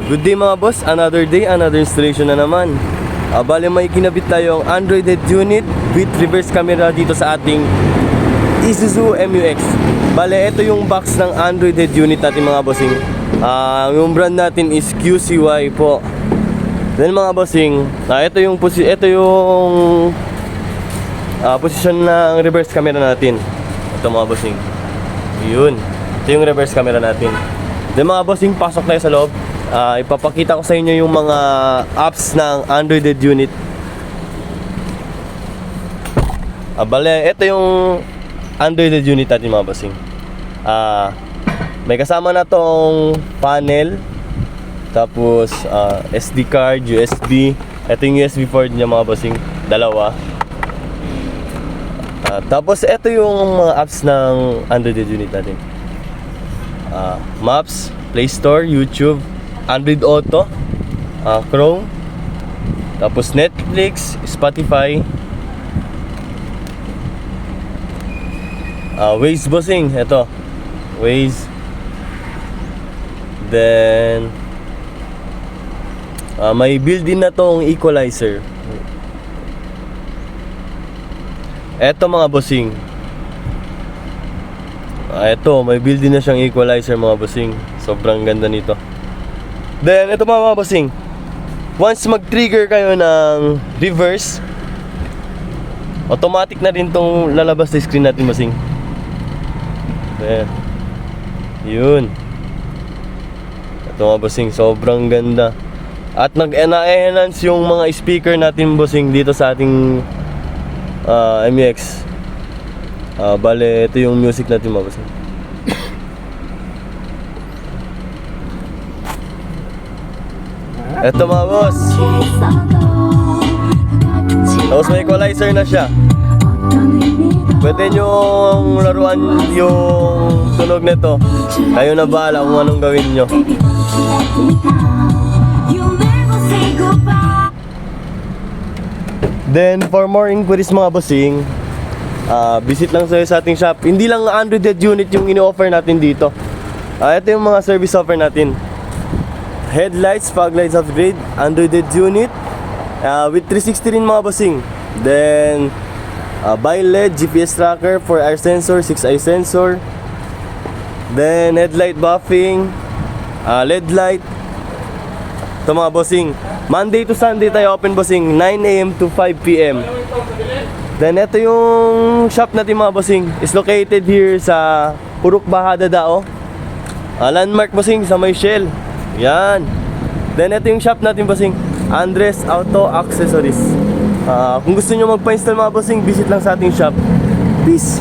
Good day mga boss, another day, another installation na naman. Bale may kinabit tayong Android head unit with reverse camera dito sa ating Isuzu MUX. Bale ito yung box ng Android head unit natin mga bossing. Yung brand natin is 𝘐𝐶Y po. Then mga bossing, ito yung position ng reverse camera natin. Ito mga bossing. Yun. Ito yung reverse camera natin. Then mga bossing, pasok tayo sa loob. Ipapakita ko sa inyo yung mga apps ng Android head unit. Bale, ito yung Android head unit natin mga bossing. May kasama na tong panel. Tapos SD card, USB. Ito yung USB port niya mga bossing, dalawa. Tapos ito yung mga apps ng Android head unit natin. Maps, Play Store, YouTube, Android Auto, Chrome, tapos Netflix, Spotify, Waze bossing, ito Waze. Then may built-in na tong equalizer. Eto mga bossing, eto may built-in na siyang equalizer mga bossing. Sobrang ganda nito. Then ito mga bossing, once mag-trigger kayo ng reverse, automatic na rin tong lalabas sa screen natin bossing. Then yun. Ito mga bossing, sobrang ganda. At nag-enhance yung mga speaker natin bossing dito sa ating MUX. Bale, ito yung music natin mga bossing. Ito mga boss. Tapos may equalizer na siya. Pwede nyong laruan yung tunog nito. Kayo na bahala kung anong gawin nyo. Then for more inquiries mga bossing, visit lang sa ating shop. Hindi lang Android head unit yung ini-offer natin dito. Ito yung mga service offer natin. Headlights, fog lights upgrade, Android head unit with 360 rin mga bossing. Then by-LED, GPS tracker, 4-eye sensor, 6-eye sensor. Then headlight buffing, LED light. Ito mga bossing, Monday to Sunday tayo open bossing, 9 AM to 5 PM. Then ito yung shop natin mga bossing, is located here sa 𝘊𝘈𝘙 𝘈𝘕𝘋. Landmark bossing sa may Shell. Yan. Then ito yung shop natin bossing, Andres Auto Accessories. Kung gusto nyo magpa-install mga bossing, visit lang sa ating shop. Peace.